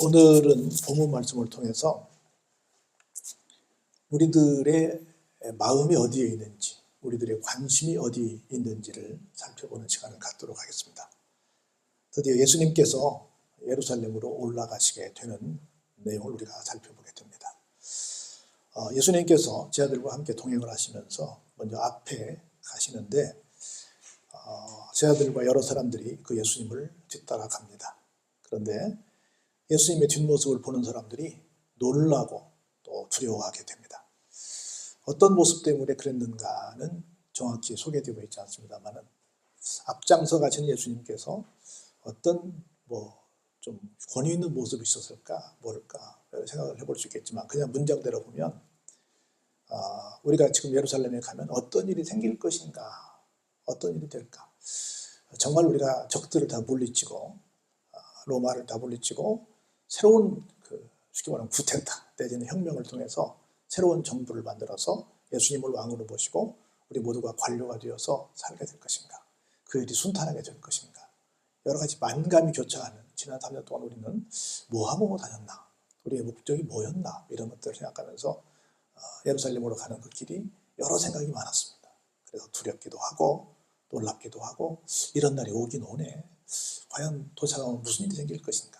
오늘은 본문 말씀을 통해서 우리들의 마음이 어디에 있는지, 우리들의 관심이 어디에 있는지를 살펴보는 시간을 갖도록 하겠습니다. 드디어 예수님께서 예루살렘으로 올라가시게 되는 내용을 우리가 살펴보게 됩니다. 예수님께서 제자들과 함께 동행을 하시면서 먼저 앞에 가시는데 제자들과 여러 사람들이 그 예수님을 뒤따라 갑니다. 그런데 예수님의 뒷모습을 보는 사람들이 놀라고 또 두려워하게 됩니다. 어떤 모습 때문에 그랬는가는 정확히 소개되고 있지 않습니다만 앞장서 가신 예수님께서 어떤 좀 권위 있는 모습이 있었을까 모를까 생각을 해볼 수 있겠지만 그냥 문장대로 보면 우리가 지금 예루살렘에 가면 어떤 일이 생길 것인가, 어떤 일이 될까, 정말 우리가 적들을 다 물리치고 로마를 다 물리치고 새로운 쉽게 말하면 구테타 내지는 혁명을 통해서 새로운 정부를 만들어서 예수님을 왕으로 모시고 우리 모두가 관료가 되어서 살게 될 것인가, 그 일이 순탄하게 될 것인가, 여러 가지 만감이 교차하는 지난 3년 동안 우리는 뭐하고 다녔나, 우리의 목적이 뭐였나, 이런 것들을 생각하면서 예루살렘으로 가는 그 길이 여러 생각이 많았습니다. 그래서 두렵기도 하고 놀랍기도 하고 이런 날이 오긴 오네, 과연 도착하면 무슨 일이 생길 것인가,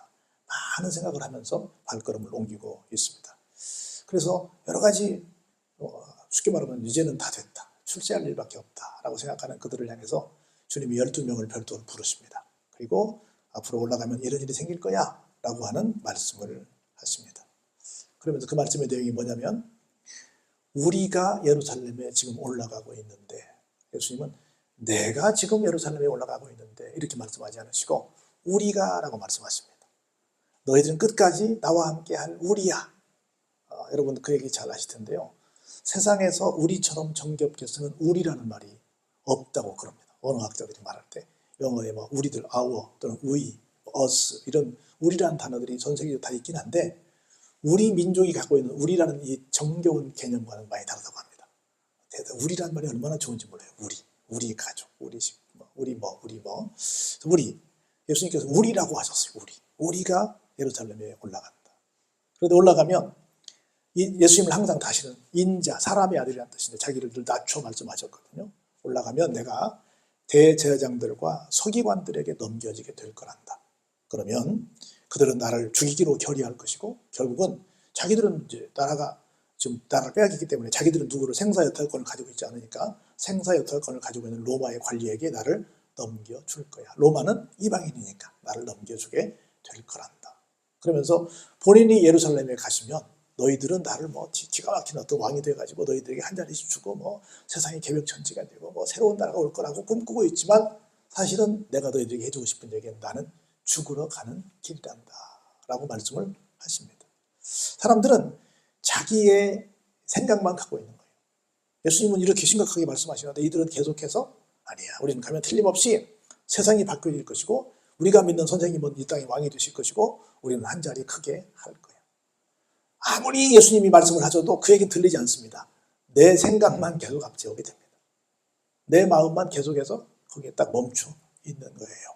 많은 생각을 하면서 발걸음을 옮기고 있습니다. 그래서 여러 가지 쉽게 말하면 이제는 다 됐다, 출세할 일밖에 없다라고 생각하는 그들을 향해서 주님이 12명을 별도로 부르십니다. 그리고 앞으로 올라가면 이런 일이 생길 거야 라고 하는 말씀을 하십니다. 그러면서 그 말씀의 내용이 뭐냐면 우리가 예루살렘에 지금 올라가고 있는데, 예수님은 내가 지금 예루살렘에 올라가고 있는데 이렇게 말씀하지 않으시고 우리가 라고 말씀하십니다. 너희들은 끝까지 나와 함께 할 우리야. 여러분 그 얘기 잘 아실 텐데요, 세상에서 우리처럼 정겹게 쓰는 우리라는 말이 없다고 그럽니다. 언어학자들이 말할 때 영어에 우리들, our 또는 we, us 이런 우리라는 단어들이 전 세계에 다 있긴 한데 우리 민족이 갖고 있는 우리라는 이 정겨운 개념과는 많이 다르다고 합니다. 우리라는 말이 얼마나 좋은지 몰라요. 우리 가족, 우리 식구, 우리 예수님께서 우리라고 하셨어요. 우리가 예루살렘에 올라간다. 그런데 올라가면 예수님을 항상 다시는 인자, 사람의 아들이라는 뜻인데 자기를 늘 낮춰 말씀하셨거든요. 올라가면 내가 대제사장들과 서기관들에게 넘겨지게 될 거란다. 그러면 그들은 나를 죽이기로 결의할 것이고 결국은 자기들은 이제 지금 나라를 빼앗기기 때문에 자기들은 누구를 생사여탈권을 가지고 있지 않으니까 생사여탈권을 가지고 있는 로마의 관리에게 나를 넘겨줄 거야. 로마는 이방인이니까 나를 넘겨주게 될 거란다. 그러면서 본인이 예루살렘에 가시면 너희들은 나를 기가 막힌 어떤 왕이 돼가지고 너희들에게 한 자리씩 주고 세상이 개벽천지가 되고 새로운 나라가 올 거라고 꿈꾸고 있지만 사실은 내가 너희들에게 해주고 싶은 얘기는 나는 죽으러 가는 길이란다 라고 말씀을 하십니다. 사람들은 자기의 생각만 갖고 있는 거예요. 예수님은 이렇게 심각하게 말씀하시는데 이들은 계속해서 아니야, 우리는 가면 틀림없이 세상이 바뀌어질 것이고 우리가 믿는 선생님은 이 땅의 왕이 되실 것이고 우리는 한 자리 크게 할 거야. 아무리 예수님이 말씀을 하셔도 그 얘기는 들리지 않습니다. 내 생각만 계속 앞세우게 됩니다. 내 마음만 계속해서 거기에 딱 멈춰 있는 거예요.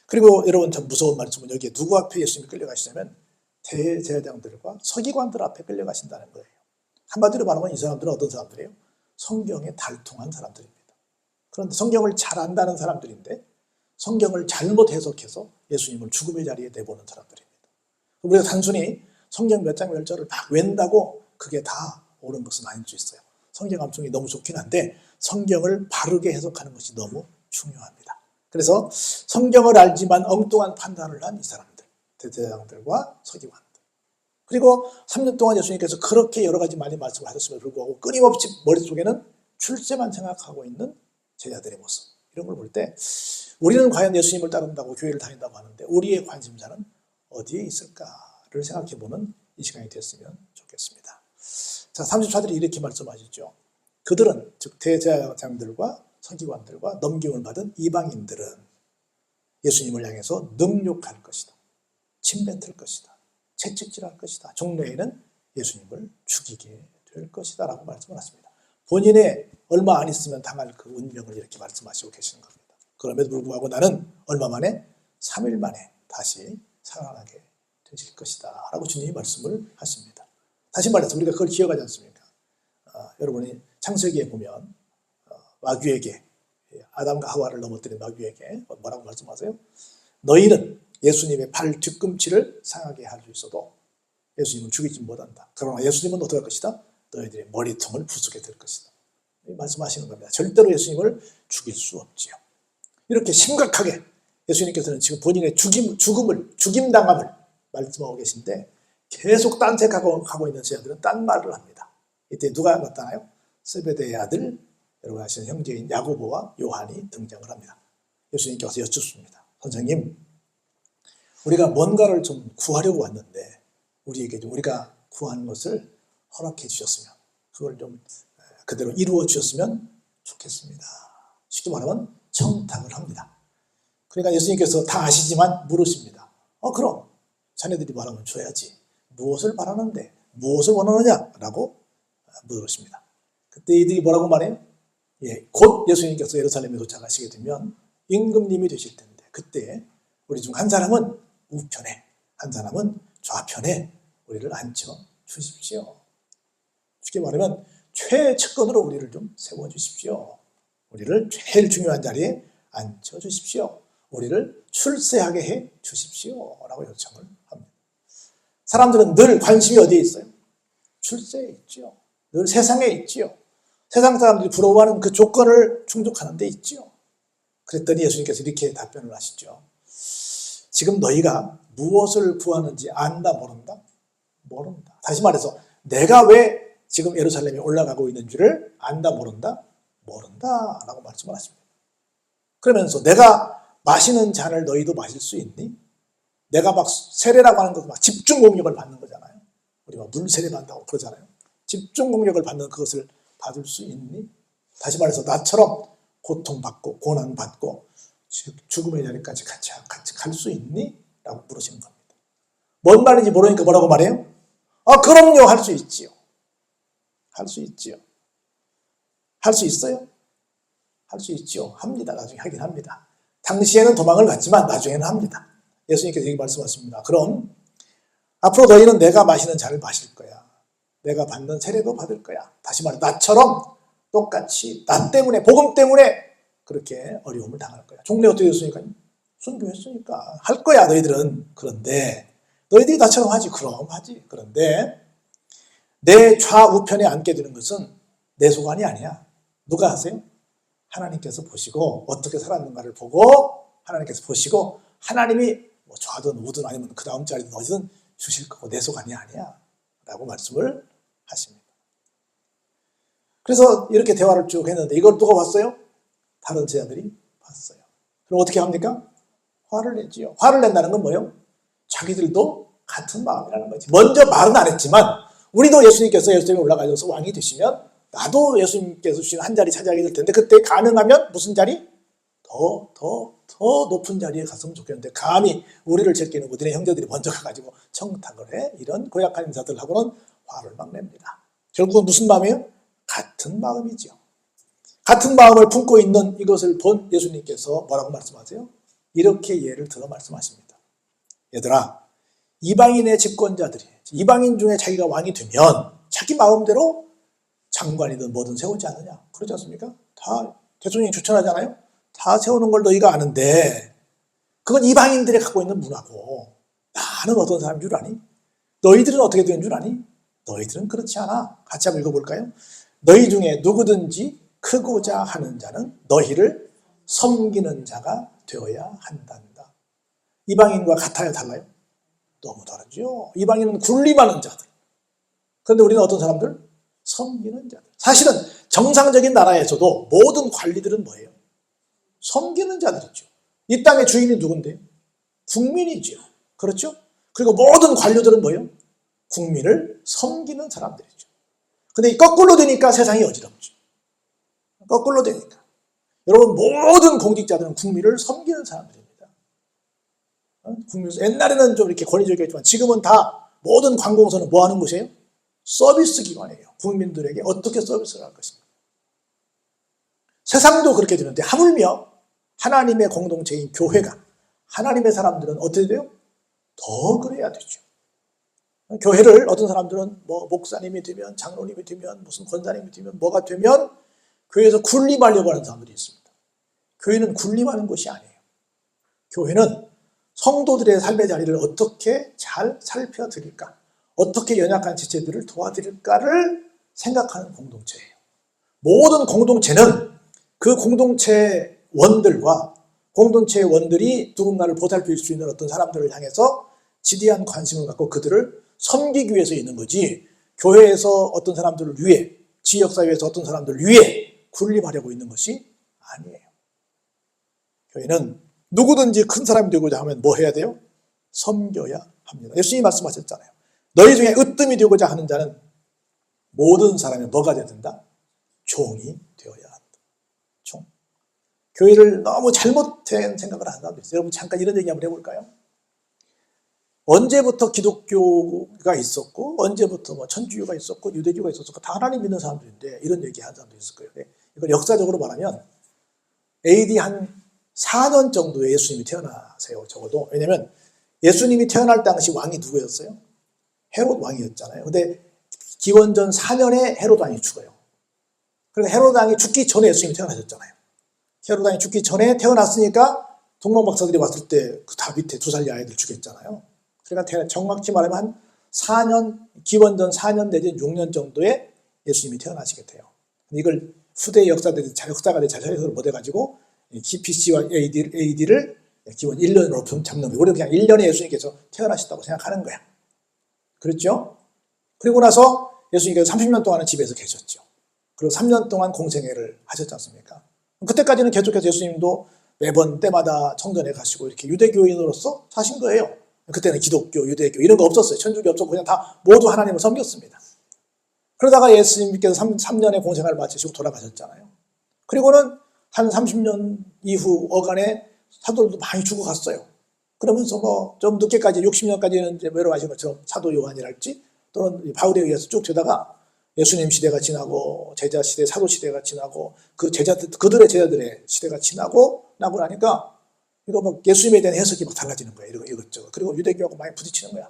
그리고 여러분 참 무서운 말씀은 여기에 누구 앞에 예수님이 끌려가시냐면 대제사장들과 서기관들 앞에 끌려가신다는 거예요. 한마디로 말하면 이 사람들은 어떤 사람들이에요? 성경에 달통한 사람들입니다. 그런데 성경을 잘 안다는 사람들인데 성경을 잘못 해석해서 예수님을 죽음의 자리에 내보는 사람들입니다. 우리가 단순히 성경 몇 장 몇 절을 막 웬다고 그게 다 옳은 것은 아닐 수 있어요. 성경 암송이 너무 좋긴 한데 성경을 바르게 해석하는 것이 너무 중요합니다. 그래서 성경을 알지만 엉뚱한 판단을 한 이 사람들, 대제사장들과 서기관들. 그리고 3년 동안 예수님께서 그렇게 여러 가지 많이 말씀을 하셨음에도 불구하고 끊임없이 머릿속에는 출세만 생각하고 있는 제자들의 모습, 이런 걸 볼 때 우리는 과연 예수님을 따른다고 교회를 다닌다고 하는데 우리의 관심사는 어디에 있을까를 생각해보는 이 시간이 됐으면 좋겠습니다. 자, 34절이 이렇게 말씀하시죠. 그들은 즉 대제사장들과 서기관들과 넘김을 받은 이방인들은 예수님을 향해서 능욕할 것이다, 침뱉을 것이다, 채찍질할 것이다, 종래에는 예수님을 죽이게 될 것이다 라고 말씀을 하십니다. 본인의 얼마 안 있으면 당할 그 운명을 이렇게 말씀하시고 계시는 겁니다. 그럼에도 불구하고 나는 얼마 만에 3일 만에 다시 살아나게 되실 것이다 라고 주님이 말씀을 하십니다. 다시 말해서 우리가 그걸 기억하지 않습니까? 여러분이 창세기에 보면 마귀에게, 아담과 하와를 넘어뜨린 마귀에게 뭐라고 말씀하세요? 너희는 예수님의 발 뒤꿈치를 상하게 할 수 있어도 예수님은 죽이지 못한다. 그러나 예수님은 어떻게 할 것이다? 너희들의 머리통을 부수게 될 것이다. 말씀하시는 겁니다. 절대로 예수님을 죽일 수 없지요. 이렇게 심각하게 예수님께서는 지금 본인의 죽임당함을 말씀하고 계신데 계속 딴색하고 있는 제자들은 딴 말을 합니다. 이때 누가 나타나요? 세베대의 아들, 여러분 아시는 형제인 야고보와 요한이 등장을 합니다. 예수님께서 여쭙습니다. 선생님, 우리가 뭔가를 좀 구하려고 왔는데 우리에게 좀 우리가 구하는 것을 허락해 주셨으면 그걸 좀 그대로 이루어 주셨으면 좋겠습니다. 쉽게 말하면 청탁을 합니다. 그러니까 예수님께서 다 아시지만 물으십니다. 그럼 자네들이 말하면 줘야지. 무엇을 바라는데 무엇을 원하느냐? 라고 물으십니다. 그때 이들이 뭐라고 말해요? 곧 예수님께서 예루살렘에 도착하시게 되면 임금님이 되실 텐데 그때 우리 중 한 사람은 우편에 한 사람은 좌편에 우리를 앉혀 주십시오. 쉽게 말하면 최측근으로 우리를 좀 세워주십시오. 우리를 제일 중요한 자리에 앉혀주십시오. 우리를 출세하게 해 주십시오. 라고 요청을 합니다. 사람들은 늘 관심이 어디에 있어요? 출세에 있지요. 늘 세상에 있지요. 세상 사람들이 부러워하는 그 조건을 충족하는 데 있지요. 그랬더니 예수님께서 이렇게 답변을 하시죠. 지금 너희가 무엇을 구하는지 안다 모른다? 모른다. 다시 말해서 내가 왜 지금 예루살렘에 올라가고 있는 줄을 안다 모른다? 모른다 라고 말씀을 하십니다. 그러면서 내가 마시는 잔을 너희도 마실 수 있니? 내가 막 세례라고 하는 것도 막 집중 공력을 받는 거잖아요. 우리 막 물 세례 받는다고 그러잖아요. 집중 공력을 받는 그것을 받을 수 있니? 다시 말해서 나처럼 고통받고 고난받고 죽음의 자리까지 같이 갈 수 있니? 라고 물으시는 겁니다. 뭔 말인지 모르니까 뭐라고 말해요? 그럼요, 할 수 있지요. 할 수 있지요. 할 수 있어요? 할 수 있지요. 합니다. 나중에 하긴 합니다. 당시에는 도망을 갔지만 나중에는 합니다. 예수님께서 이렇게 말씀하십니다. 그럼 앞으로 너희는 내가 마시는 잔을 마실 거야. 내가 받는 세례도 받을 거야. 다시 말해 나처럼 똑같이 나 때문에 복음 때문에 그렇게 어려움을 당할 거야. 종래 어떻게 됐으니까? 순교했으니까 할 거야 너희들은. 그런데 너희들이 나처럼 하지. 그럼 하지. 그런데 내 좌우편에 앉게 되는 것은 내 소관이 아니야. 누가 하세요? 하나님께서 보시고 어떻게 살았는가를 보고 하나님께서 보시고 하나님이 뭐 좌든 우든 아니면 그 다음 자리든 어디든 주실 거고 내 소관이 아니야 라고 말씀을 하십니다. 그래서 이렇게 대화를 쭉 했는데 이걸 누가 봤어요? 다른 제자들이 봤어요. 그럼 어떻게 합니까? 화를 내지요. 화를 낸다는 건 뭐예요? 자기들도 같은 마음이라는 거지. 먼저 말은 안 했지만 우리도 예수님께서 예루살렘에 올라가셔서 왕이 되시면 나도 예수님께서 주신 한 자리 차지하게 될 텐데 그때 가능하면 무슨 자리? 더 높은 자리에 갔으면 좋겠는데 감히 우리를 제끼는 우리의 형제들이 먼저 가가지고 청탁을 해? 이런 고약한 인사들하고는 화를 막 냅니다. 결국은 무슨 마음이에요? 같은 마음이죠. 같은 마음을 품고 있는 이것을 본 예수님께서 뭐라고 말씀하세요? 이렇게 예를 들어 말씀하십니다. 얘들아, 이방인의 집권자들이 이방인 중에 자기가 왕이 되면 자기 마음대로 장관이든 뭐든 세우지 않느냐? 그렇지 않습니까? 다 대통령이 추천하잖아요? 다 세우는 걸 너희가 아는데 그건 이방인들이 갖고 있는 문화고 나는 어떤 사람인 줄 아니? 너희들은 어떻게 되는 줄 아니? 너희들은 그렇지 않아. 같이 한번 읽어볼까요? 너희 중에 누구든지 크고자 하는 자는 너희를 섬기는 자가 되어야 한단다. 이방인과 같아요? 달라요? 너무 다르죠. 이방인은 군림하는 자들. 그런데 우리는 어떤 사람들? 섬기는 자들. 사실은 정상적인 나라에서도 모든 관리들은 뭐예요? 섬기는 자들이죠. 이 땅의 주인이 누군데요? 국민이죠. 그렇죠? 그리고 모든 관료들은 뭐예요? 국민을 섬기는 사람들이죠. 근데 거꾸로 되니까 세상이 어지럽죠. 거꾸로 되니까. 여러분 모든 공직자들은 국민을 섬기는 사람들입니다. 옛날에는 좀 이렇게 권위적이었지만 지금은 다 모든 관공서는 뭐 하는 곳이에요? 서비스 기관이에요. 국민들에게 어떻게 서비스를 할 것인가. 세상도 그렇게 되는데 하물며 하나님의 공동체인 교회가 하나님의 사람들은 어떻게 돼요? 더 그래야 되죠. 교회를 어떤 사람들은 뭐 목사님이 되면, 장로님이 되면, 무슨 권사님이 되면, 뭐가 되면 교회에서 군림하려고 하는 사람들이 있습니다. 교회는 군림하는 곳이 아니에요. 교회는 성도들의 삶의 자리를 어떻게 잘 살펴드릴까, 어떻게 연약한 지체들을 도와드릴까를 생각하는 공동체예요. 모든 공동체는 그 공동체 원들과 공동체의 원들이 누군가를 보살필 수 있는 어떤 사람들을 향해서 지대한 관심을 갖고 그들을 섬기기 위해서 있는 거지, 교회에서 어떤 사람들을 위해, 지역사회에서 어떤 사람들을 위해 군림하려고 있는 것이 아니에요. 교회는 누구든지 큰 사람이 되고자 하면 뭐 해야 돼요? 섬겨야 합니다. 예수님이 말씀하셨잖아요. 너희 중에 으뜸이 되고자 하는 자는 모든 사람이 뭐가 되어야 된다? 종이 되어야 한다. 종. 교회를 너무 잘못된 생각을 하는 사람도 있어요. 여러분 잠깐 이런 얘기 한번 해볼까요? 언제부터 기독교가 있었고, 언제부터 뭐 천주교가 있었고, 유대교가 있었고, 다 하나님 믿는 사람들인데 이런 얘기 하는 사람도 있을 거예요. 이걸 역사적으로 말하면 AD 한 4년 정도에 예수님이 태어나세요. 적어도. 왜냐면 예수님이 태어날 당시 왕이 누구였어요? 헤롯 왕이었잖아요. 근데 기원전 4년에 헤롯 왕이 죽어요. 그러니까 헤롯 왕이 죽기 전에 예수님이 태어나셨잖아요. 헤롯 왕이 죽기 전에 태어났으니까 동방박사들이 왔을 때 그 다 밑에 2살리 아이들 죽였잖아요. 그러니까 정확히 말하면 한 4년, 기원전 4년 내지 6년 정도에 예수님이 태어나시게 돼요. 이걸 후대 역사가들이 자료해석을 못해가지고 BC와 AD를 기원 1년으로 잡는 거예요. 우리는 그냥 1년에 예수님께서 태어나셨다고 생각하는 거야. 그렇죠? 그리고 나서 예수님께서 30년 동안은 집에서 계셨죠. 그리고 3년 동안 공생애를 하셨지 않습니까? 그때까지는 계속해서 예수님도 매번 때마다 성전에 가시고 이렇게 유대교인으로서 사신 거예요. 그때는 기독교, 유대교 이런 거 없었어요. 천주교 없었고 그냥 다 모두 하나님을 섬겼습니다. 그러다가 예수님께서 3년의 공생활을 마치시고 돌아가셨잖아요. 그리고는 한 30년 이후 어간에 사도들도 많이 죽어갔어요. 그러면서 뭐 좀 늦게까지 60년까지는 이제 외로워하신 것처럼 사도 요한이랄지 또는 바울에 의해서 쭉 되다가 예수님 시대가 지나고 제자 시대, 사도 시대가 지나고 그들의 제자들의 시대가 지나고 나고 나니까 이거 막 예수님에 대한 해석이 막 달라지는 거예요. 이것저것. 그리고 유대교하고 많이 부딪히는 거야.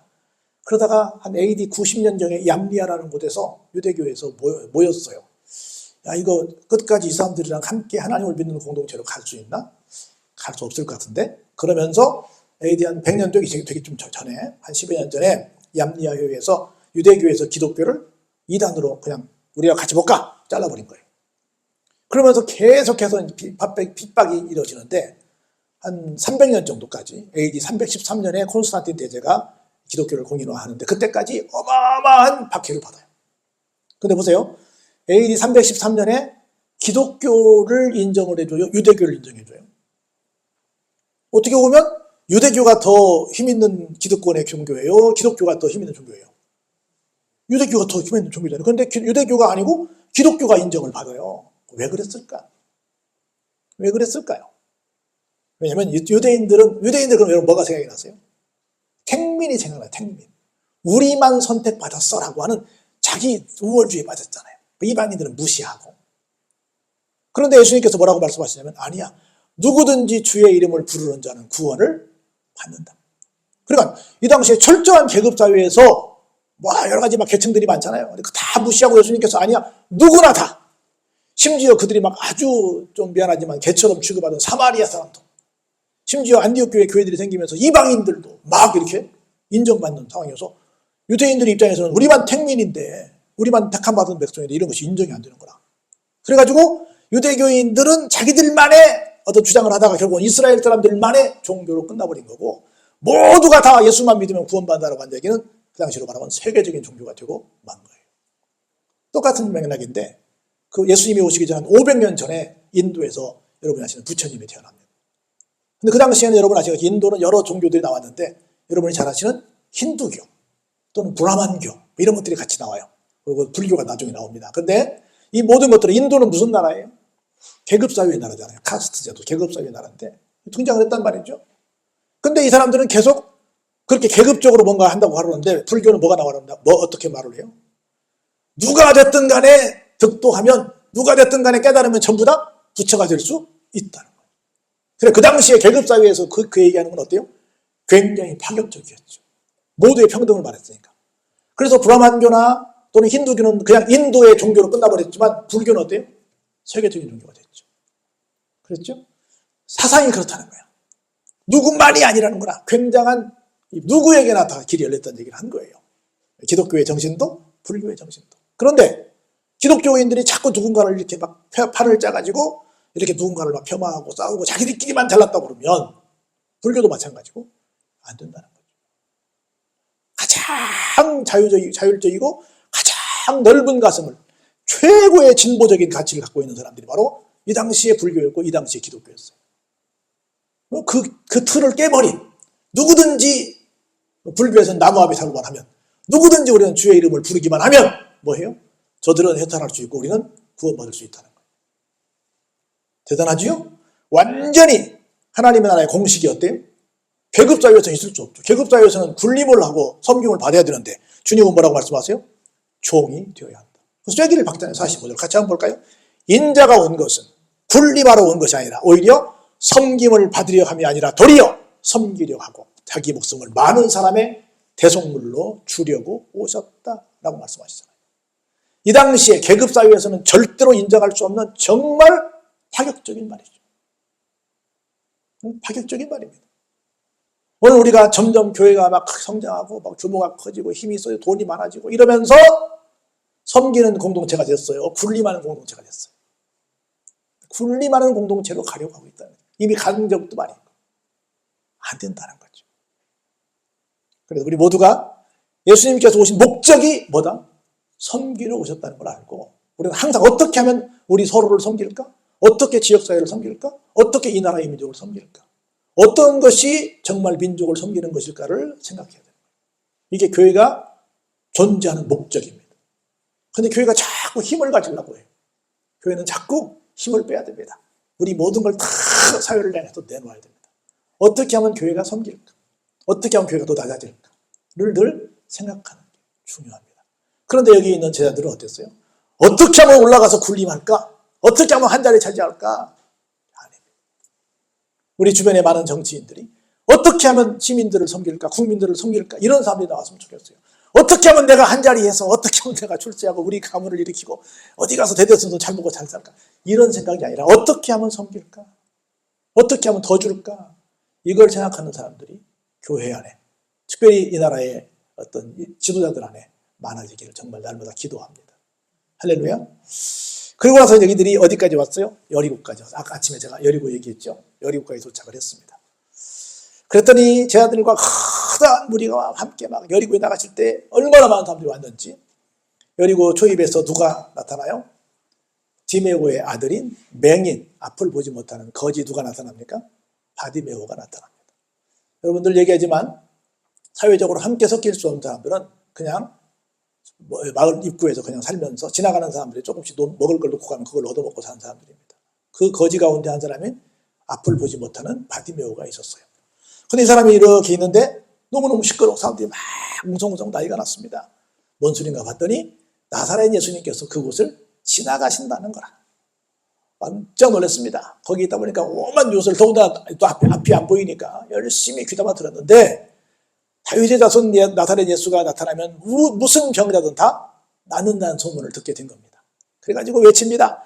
그러다가 한 AD 90년 전에 얌리아라는 곳에서 유대교에서 모였어요. 야, 이거 끝까지 이 사람들이랑 함께 하나님을 믿는 공동체로 갈 수 있나? 갈 수 없을 것 같은데? 그러면서 AD 한 100년 되기 좀 전에, 한 10여 년 전에 얌리아 회의에서 유대교에서 기독교를 이단으로 그냥 우리가 같이 볼까? 잘라버린 거예요. 그러면서 계속해서 핍박이 이루어지는데 한 300년 정도까지 AD 313년에 콘스탄틴 대제가 기독교를 공인화하는데 그때까지 어마어마한 박해를 받아요. 근데 보세요. AD 313년에 기독교를 인정을 해줘요? 유대교를 인정해줘요? 어떻게 보면 유대교가 더 힘있는 기득권의 종교예요? 기독교가 더 힘있는 종교예요? 유대교가 더 힘있는 종교잖아요. 그런데 유대교가 아니고 기독교가 인정을 받아요. 왜 그랬을까? 왜 그랬을까요? 왜냐면 유대인들 그럼 여러분 뭐가 생각이 나세요? 택민이 생각나요. 택민. 우리만 선택받았어 라고 하는 자기 우월주의에 빠졌잖아요. 이방인들은 무시하고. 그런데 예수님께서 뭐라고 말씀하시냐면 아니야. 누구든지 주의 이름을 부르는 자는 구원을 받는다. 그러니까 이 당시에 철저한 계급사회에서 뭐 여러 가지 막 계층들이 많잖아요. 근데 다 무시하고 예수님께서 아니야. 누구나 다. 심지어 그들이 막 아주 좀 미안하지만 개처럼 취급하던 사마리아 사람도, 심지어 안디옥 교회들이 생기면서 이방인들도 막 이렇게 인정받는 상황이어서 유대인들의 입장에서는 우리만 택민인데, 우리만 택함받은 백성인데 이런 것이 인정이 안 되는 거라. 그래가지고 유대교인들은 자기들만의 어떤 주장을 하다가 결국은 이스라엘 사람들만의 종교로 끝나버린 거고, 모두가 다 예수만 믿으면 구원받는다라고 하는 얘기는 그 당시로 말하면 세계적인 종교가 되고 만 거예요. 똑같은 맥락인데 그 예수님이 오시기 전 500년 전에 인도에서 여러분이 아시는 부처님이 태어납니다. 근데 그 당시에는 여러분 아시겠지만 인도는 여러 종교들이 나왔는데 여러분이 잘 아시는 힌두교 또는 브라만교 이런 것들이 같이 나와요. 그리고 불교가 나중에 나옵니다. 근데 이 모든 것들은 인도는 무슨 나라예요? 계급사회의 나라잖아요. 카스트제도 계급사회의 나라인데 등장을 했단 말이죠. 근데 이 사람들은 계속 그렇게 계급적으로 뭔가 한다고 하는데 불교는 뭐가 나와는다? 뭐 어떻게 말을 해요? 누가 됐든 간에 득도하면, 누가 됐든 간에 깨달으면 전부 다 부처가 될 수 있다는 거예요. 그래, 그 당시에 계급사회에서 그 얘기하는 건 어때요? 굉장히 파격적이었죠. 모두의 평등을 말했으니까. 그래서 브라만교나 또는 힌두교는 그냥 인도의 종교로 끝나버렸지만 불교는 어때요? 세계적인 종교가 됐죠. 그랬죠? 사상이 그렇다는 거야. 누구만이 아니라는 거나 굉장한 누구에게나 다 길이 열렸다는 얘기를 한 거예요. 기독교의 정신도 불교의 정신도. 그런데 기독교인들이 자꾸 누군가를 이렇게 막 판을 짜가지고 이렇게 누군가를 막 폄하하고 싸우고 자기들끼리만 잘났다고 그러면 불교도 마찬가지고 안 된다는 거죠. 가장 자율적이고 가장 넓은 가슴을 최고의 진보적인 가치를 갖고 있는 사람들이 바로 이 당시의 불교였고 이 당시의 기독교였어요. 그 틀을 깨버린 누구든지 불교에서는 나무아비 사고만 하면 누구든지 우리는 주의 이름을 부르기만 하면 뭐해요? 저들은 해탈할 수 있고 우리는 구원받을 수 있다는 거예요. 대단하지요? 완전히 하나님의 나라의 공식이 어때요? 계급사회에서는 있을 수 없죠. 계급사회에서는 군림을 하고 섬김을 받아야 되는데 주님은 뭐라고 말씀하세요? 종이 되어야 한다. 쐐기를 박잖아요. 45절 같이 한번 볼까요? 인자가 온 것은 군림하러 온 것이 아니라 오히려 섬김을 받으려 함이 아니라 도리어 섬기려 하고 자기 목숨을 많은 사람의 대속물로 주려고 오셨다라고 말씀하시잖아요. 이 당시에 계급사회에서는 절대로 인정할 수 없는 정말 파격적인 말이죠. 파격적인 말입니다. 오늘 우리가 점점 교회가 막 성장하고 막 규모가 커지고 힘이 있어요. 돈이 많아지고 이러면서 섬기는 공동체가 됐어요. 군림하는 공동체가 됐어요. 군림하는 공동체로 가려고 하고 있다는 거예요. 이미 간 적도 많이 있고 안 된다는 거죠. 그래서 우리 모두가 예수님께서 오신 목적이 뭐다? 섬기러 오셨다는 걸 알고 우리는 항상 어떻게 하면 우리 서로를 섬길까? 어떻게 지역사회를 섬길까? 어떻게 이 나라의 민족을 섬길까? 어떤 것이 정말 민족을 섬기는 것일까를 생각해야 됩니다. 이게 교회가 존재하는 목적입니다. 그런데 교회가 자꾸 힘을 가지려고 해요. 교회는 자꾸 힘을 빼야 됩니다. 우리 모든 걸 다 사회를 향해서 내놓아야 됩니다. 어떻게 하면 교회가 섬길까? 어떻게 하면 교회가 더 낮아질까를 늘 생각하는 게 중요합니다. 그런데 여기 있는 제자들은 어땠어요? 어떻게 하면 올라가서 군림할까? 어떻게 하면 한 자리 차지할까? 아닙니다. 우리 주변에 많은 정치인들이 어떻게 하면 시민들을 섬길까? 국민들을 섬길까? 이런 사람들이 나왔으면 좋겠어요. 어떻게 하면 내가 한 자리에서 어떻게 하면 내가 출세하고 우리 가문을 일으키고 어디 가서 대대손손 잘 먹고 잘 살까? 이런 생각이 아니라 어떻게 하면 섬길까? 어떻게 하면 더 줄까? 이걸 생각하는 사람들이 교회 안에 특별히 이 나라의 어떤 지도자들 안에 많아지기를 정말 날마다 기도합니다. 할렐루야. 그리고 나서 여기들이 어디까지 왔어요? 여리고까지 왔어요. 아까 아침에 제가 여리고 얘기했죠. 여리고까지 도착을 했습니다. 그랬더니 제자들과 커다란 무리가 함께 막 여리고에 나가실 때 얼마나 많은 사람들이 왔는지 여리고 초입에서 누가 나타나요? 디메오의 아들인 맹인, 앞을 보지 못하는 거지 누가 나타납니까? 바디메오가 나타납니다. 여러분들 얘기하지만 사회적으로 함께 섞일 수 없는 사람들은 그냥 마을 입구에서 그냥 살면서 지나가는 사람들이 조금씩 먹을 걸 놓고 가면 그걸 얻어먹고 사는 사람들입니다. 그 거지 가운데 한 사람인 앞을 보지 못하는 바디메오가 있었어요. 근데 이 사람이 이렇게 있는데 너무너무 시끄러워. 사람들이 막 웅성웅성 난리가 났습니다. 뭔 소린가 봤더니 나사렛 예수님께서 그곳을 지나가신다는 거라. 깜짝 놀랐습니다. 거기 있다 보니까 오만 뉴스를 더군다나 또 앞이 안 보이니까 열심히 귀담아 들었는데 다윗의 자손 나사렛 예수가 나타나면 무슨 병이라든 다 낫는다는 소문을 듣게 된 겁니다. 그래가지고 외칩니다.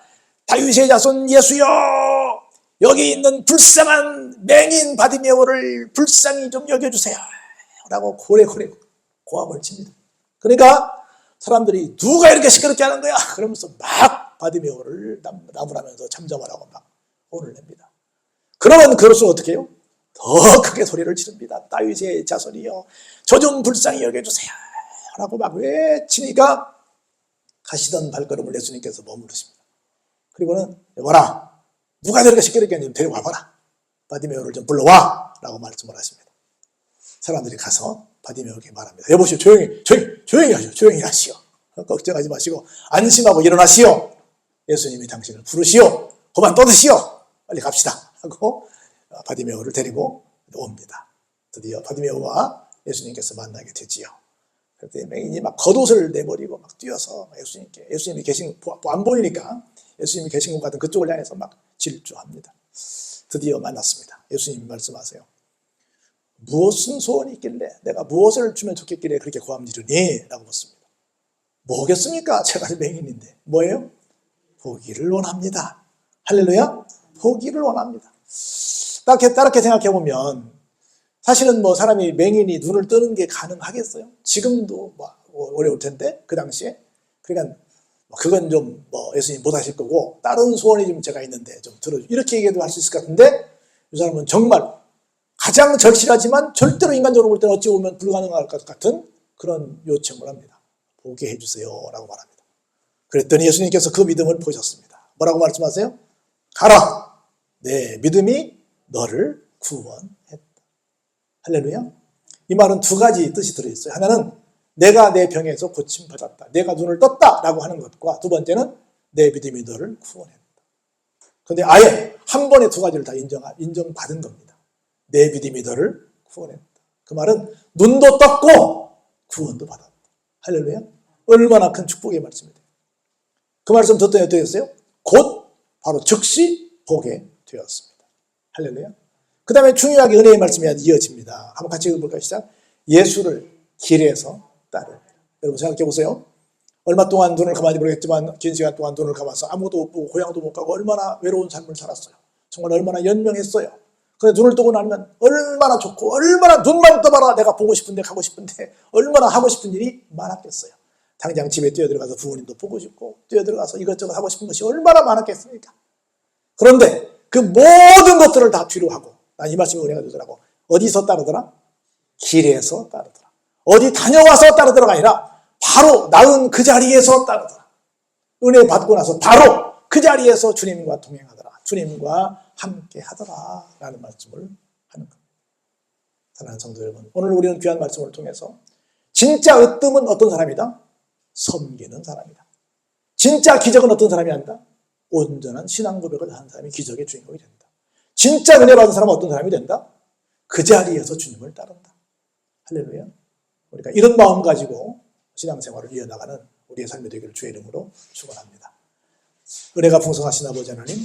다윗의 자손 예수여! 여기 있는 불쌍한 맹인 바디메오를 불쌍히 좀 여겨주세요. 라고 고래고래 고함을 칩니다. 그러니까 사람들이 누가 이렇게 시끄럽게 하는 거야? 그러면서 막 바디메오를 나무라면서 잠잠하라고 막 혼을 냅니다. 그러면 그럴수록 어떻게 해요? 더 크게 소리를 지릅니다. 다윗의 자손이여 저 좀 불쌍히 여겨주세요. 라고 막 외치니까 가시던 발걸음을 예수님께서 머무르십니다. 그리고는 와라. 누가 저렇게 시끄럽게 하는지 데려와봐라. 바디메오를 좀 불러와. 라고 말씀을 하십니다. 사람들이 가서 바디메오에게 말합니다. 여보시오 조용히 하시오. 걱정하지 마시고 안심하고 일어나시오. 예수님이 당신을 부르시오. 그만 떠드시오. 빨리 갑시다. 하고 바디메오를 데리고 옵니다. 드디어 바디메오와 예수님께서 만나게 되지요. 그때 맹인이 막 겉옷을 내버리고 막 뛰어서 예수님이 계신 안 보이니까 예수님이 계신 것 같은 그쪽을 향해서 막 질주합니다. 드디어 만났습니다. 예수님이 말씀하세요. 무엇은 소원이 있길래 내가 무엇을 주면 좋겠길래 그렇게 고함지르니? 라고 묻습니다. 뭐겠습니까? 제가 맹인인데. 뭐예요? 보기를 원합니다. 할렐루야? 보기를 원합니다. 따르게 생각해보면 사실은 뭐 사람이 맹인이 눈을 뜨는 게 가능하겠어요? 지금도 뭐 어려울 텐데 그 당시에. 그러니까 그건 좀 예수님 못 하실 거고 다른 소원이 좀 제가 있는데 좀 들어줘. 이렇게 얘기도 할 수 있을 것 같은데 이 사람은 정말 가장 절실하지만 절대로 인간적으로 볼 때는 어찌 보면 불가능할 것 같은 그런 요청을 합니다. 보게 해주세요 라고 말합니다. 그랬더니 예수님께서 그 믿음을 보셨습니다. 뭐라고 말씀하세요? 가라! 내 믿음이 너를 구원했다. 할렐루야. 이 말은 두 가지 뜻이 들어있어요. 하나는 내가 내 병에서 고침받았다. 내가 눈을 떴다 라고 하는 것과 두 번째는 내 믿음이 너를 구원했다. 그런데 아예 한 번에 두 가지를 다 인정받은 겁니다. 내 믿음이 너를 구원했다. 그 말은 눈도 떴고 구원도 받았다. 할렐루야. 얼마나 큰 축복의 말씀입니다. 그 말씀 듣더니 어떻게 됐어요? 곧 바로 즉시 보게 되었습니다. 할렐루야. 그 다음에 중요하게 은혜의 말씀이 이어집니다. 한번 같이 읽어볼까요? 시작. 예수를 길에서 따르라. 여러분 생각해 보세요. 얼마 동안 눈을 감았는지 모르겠지만 긴 시간 동안 눈을 감아서 아무것도 못 보고 고향도 못 가고 얼마나 외로운 삶을 살았어요. 정말 얼마나 연명했어요. 그런데 눈을 뜨고 나면 얼마나 좋고 얼마나 눈만 떠봐라 내가 보고 싶은데 가고 싶은데 얼마나 하고 싶은 일이 많았겠어요. 당장 집에 뛰어들어가서 부모님도 보고 싶고 뛰어들어가서 이것저것 하고 싶은 것이 얼마나 많았겠습니까? 그런데 그 모든 것들을 다 뒤로 하고 난 이 말씀이 은혜가 되더라고. 어디서 따르더라? 길에서 따르더라. 어디 다녀와서 따르더라가 아니라 바로 나은 그 자리에서 따르더라. 은혜 받고 나서 바로 그 자리에서 주님과 동행하더라. 주님과 함께 하더라 라는 말씀을 하는 겁니다. 사랑하는 성도 여러분, 오늘 우리는 귀한 말씀을 통해서 진짜 으뜸은 어떤 사람이다? 섬기는 사람이다. 진짜 기적은 어떤 사람이 한다? 온전한 신앙 고백을 하는 사람이 기적의 주인공이 된다. 진짜 은혜 받은 사람은 어떤 사람이 된다? 그 자리에서 주님을 따른다. 할렐루야. 그러니까 이런 마음 가지고 신앙생활을 이어나가는 우리의 삶이 되기를 주의 이름으로 축원합니다. 은혜가 풍성하신 아버지 하나님,